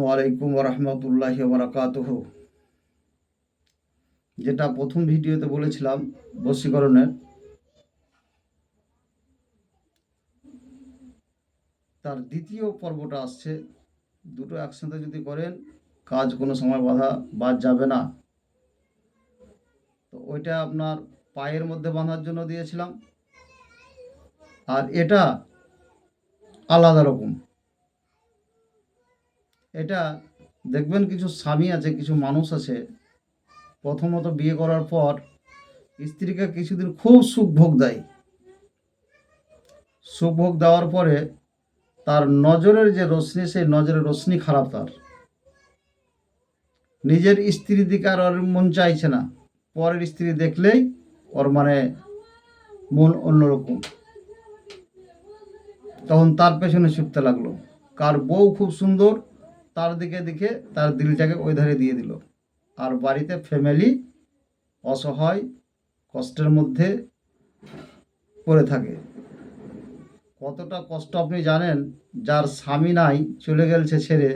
আসসালামু আলাইকুম রহমতুল্লাহি ওয়া বারাকাতুহু। যেটা প্রথম ভিডিওতে বলেছিলাম বশীকরণের, তার দ্বিতীয় পর্বটা আসছে। দুটো একসাথে যদি করেন কাজ কোনো সময় বাদ যাবে না। তো ওইটা আপনার পায়ের মধ্যে বাঁধার জন্য দিয়েছিলাম, আর এটা আলাদা রকম। এটা দেখবেন কিছু স্বামী আছে, কিছু মানুষ আছে, প্রথমত বিয়ে করার পর স্ত্রীকে কিছুদিন খুব সুখ ভোগ দেয়। সুখ ভোগ দেওয়ার পরে তার নজরের যে রশ্মি, সেই নজরের রশ্মি খারাপ। তার নিজের স্ত্রীর দিকে আর ওর মন চাইছে না, পরের স্ত্রী দেখলেই ওর মন অন্যরকম। তখন তার পেছনে ছুটতে লাগলো। কার বউ খুব সুন্দর, তার দিকে দেখে তার দিলটাকে ওই ধারে দিয়ে দিল। আর বাড়িতে ফ্যামিলি অসহায় কষ্টের মধ্যে পড়ে থাকে। কতটা কষ্ট আপনি জানেন? যার স্বামী নাই, চলে গেছে ছেড়ে,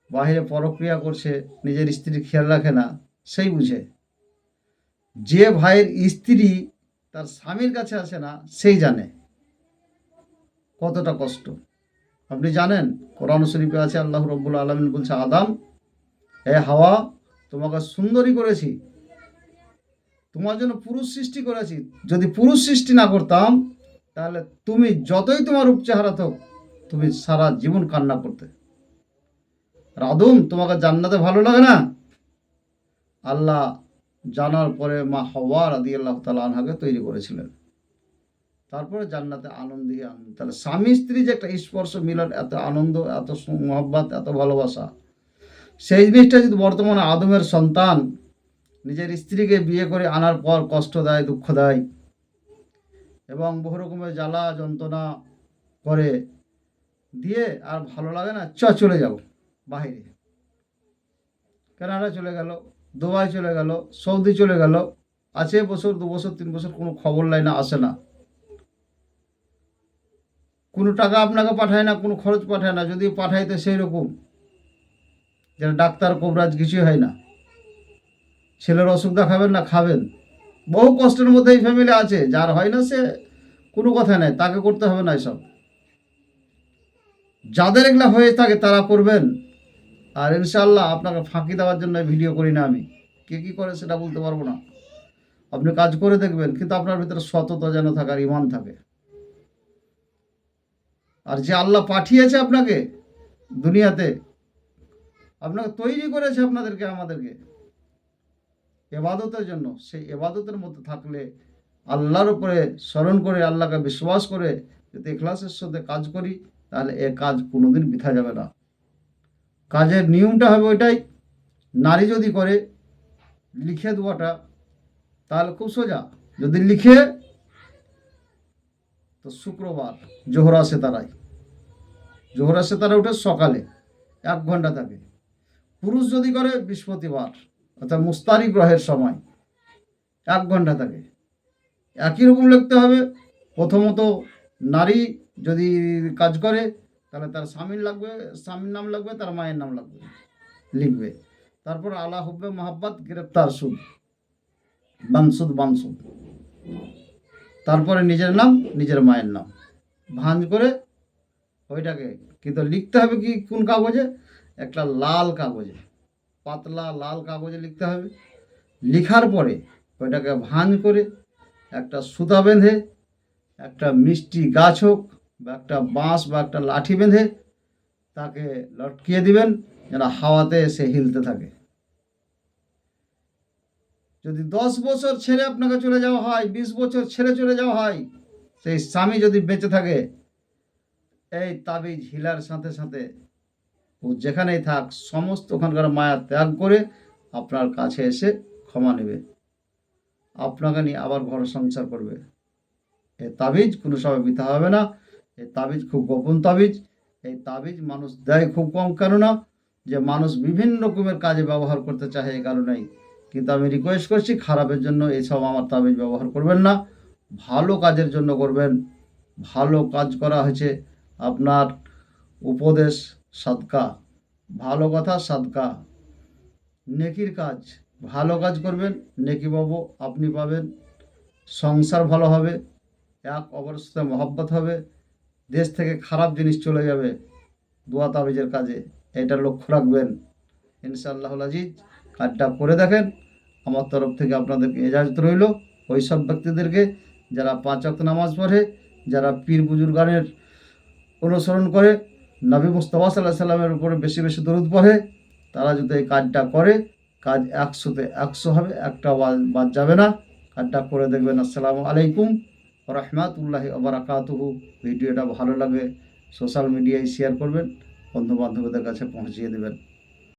বাহিরে পরক্রিয়া করছে, নিজের স্ত্রীর খেয়াল রাখে না, সেই বুঝে। যে ভাইয়ের স্ত্রী তার স্বামীর কাছে আসে না, সেই জানে কতটা কষ্ট। আপনি জানেন, কোরআন শরীফে আছে, আল্লাহ রব্বুল আলামিন বলছে, আদম, হে হাওয়া, তোমাকে সুন্দরী করেছি, তোমার জন্য পুরুষ সৃষ্টি করেছি। যদি পুরুষ সৃষ্টি না করতাম, তাহলে তুমি যতই তোমার রূপ চেহারা থাক, তুমি সারা জীবন কান্না করতে। আর আদম, তোমাকে জান্নাতে ভালো লাগে না? আল্লাহ জানার পরে মা হাওয়া রাদিয়াল্লাহু তাআলা আনহাকে তৈরি করেছিলেন। তারপরে জান্নাতে আনন্দ। তাহলে স্বামী স্ত্রী যে একটা স্পর্শ মিলন, এত আনন্দ, এত মহব্বত, এত ভালোবাসা, সেই জিনিসটা যদি বর্তমানে আদমের সন্তান নিজের স্ত্রীকে বিয়ে করে আনার পর কষ্ট দেয়, দুঃখ দেয় এবং বহু রকমের জ্বালা যন্ত্রণা করে দিয়ে, আর ভালো লাগে না, চলে যাও বাহিরে, কানাডা চলে গেল, দুবাই চলে গেল, সৌদি চলে গেল, আছে বছর, 2 বছর, 3 বছর, কোনো খবর লাই না, আসে না, কোনো টাকা আপনাকে পাঠায় না, কোনো খরচ পাঠায় না। যদি পাঠাইতে সেই রকম যেটা ডাক্তার কবরাজ কিছুই হয় না। ছেলের অসুখ দেখাবেন না, খাবেন। বহু কষ্টের মধ্যে এই ফ্যামিলি আছে। যার হয় না, সে কোনো কথা নেই, তাকে করতে হবে না এসব। যাদের এগুলা হয়ে থাকে তারা করবেন। আর ইনশাআল্লাহ আপনাকে ফাঁকি দেওয়ার জন্য ভিডিও করি না আমি। কে কী করে সেটা বলতে পারবো না। আপনি কাজ করে দেখবেন, কিন্তু আপনার ভিতরে সততা যেন থাকে, আর ইমান থাকে। আর যে আল্লাহ পাঠিয়েছে আপনাকে দুনিয়াতে, আপনাকে তৈরি করেছে, আপনাদেরকে, আমাদেরকে এবাদতের জন্য, সেই এবাদতের মধ্যে থাকলে, আল্লাহর উপরে স্মরণ করে, আল্লাহকে বিশ্বাস করে যদি ইখলাসের সাথে কাজ করি, তাহলে এ কাজ কোনোদিন বৃথা যাবে না। কাজের নিয়মটা হবে ওইটাই। নারী যদি করে লিখে দেওয়াটা, তাহলে খুব সোজা। যদি লিখে, তো শুক্রবার জোহরা সেতারায়, জোহরা সেতারা উঠে সকালে 1 ঘন্টা থাকে। পুরুষ যদি করে বৃহস্পতিবার, অর্থাৎ মুস্তারি গ্রহের সময় 1 ঘন্টা থাকে। একই রকম লিখতে হবে। প্রথমত নারী যদি কাজ করে, তাহলে তার স্বামীর নাম লাগবে, তার মায়ের নাম লাগবে, লিখবে। তারপর আলা হুব্বে মোহাব্বত গ্রেপ্তার সুদ বানসুদ, তারপরে নিজের নাম, নিজের মায়ের নাম ভাঁজ করে ওইটাকে কিন্তু লিখতে হবে। কি কোন কাগজে? একটা লাল কাগজে, পাতলা লাল কাগজে লিখতে হবে। লিখার পরে ওইটাকে ভাঁজ করে একটা সুতা বেঁধে, একটা মিষ্টি গাছ হোক বা একটা বাঁশ বা একটা লাঠি বেঁধে তাকে লটকিয়ে দিবেন, যেন হাওয়াতে এসে হিলতে থাকে। যদি 10 বছর ছেড়ে আপনাকে চলে যাওয়া হয়, 20 বছর ছেড়ে চলে যাওয়া হয়, সেই স্বামী যদি বেঁচে থাকে, এই তাবিজ হিলার সাথে সাথে ও যেখানেই থাক, সমস্ত ওখানকার মায়া ত্যাগ করে আপনার কাছে এসে ক্ষমা নেবে, আপনাকে নিয়ে আবার ঘর সংসার করবে। এই তাবিজ কোনো সময় বৃথা হবে না। এই তাবিজ খুব গোপন তাবিজ। এই তাবিজ মানুষ দেয় খুব কম, কেননা যে মানুষ বিভিন্ন রকমের কাজে ব্যবহার করতে চায়, এই কারণেই। কিন্তু আমি রিকোয়েস্ট করছি, খারাপের জন্য এইসব আমার তাবিজ ব্যবহার করবেন না, ভালো কাজের জন্য করবেন। ভালো কাজ করা হয়েছে আপনার উপদেশ সাদকা, ভালো কথা সাদকা, নেকির কাজ, ভালো কাজ করবেন, নেকি পাবো, আপনি পাবেন, সংসার ভালো হবে, এক অপরের সাথে মহব্বত হবে, দেশ থেকে খারাপ জিনিস চলে যাবে দোয়া তাবিজের কাজে। এটা লক্ষ্য রাখবেন। ইনশাআল্লাহ আজিজ, কাজটা করে দেখেন। আমার তরফ থেকে আপনাদেরকে এজাজত রইল। ওই সব ব্যক্তিদেরকে যারা 5 ওয়াক্ত নামাজ পড়ে, যারা পীর বুজুর্গানের অনুসরণ করে, নবী মুস্তাফা সাল্লাহ সাল্লামের উপরে বেশি বেশি দরুদ পড়ে, তারা যদি এই কাজটা করে, কাজ 100তে 100 হবে, একটা বাদ যাবে না। কাজটা করে দেখবেন। আসসালামু আলাইকুম রহমাতুল্লাহি ওবারাকাতুহু। ভিডিওটা ভালো লাগে সোশ্যাল মিডিয়ায় শেয়ার করবেন, বন্ধু বান্ধবদের কাছে পৌঁছিয়ে দেবেন।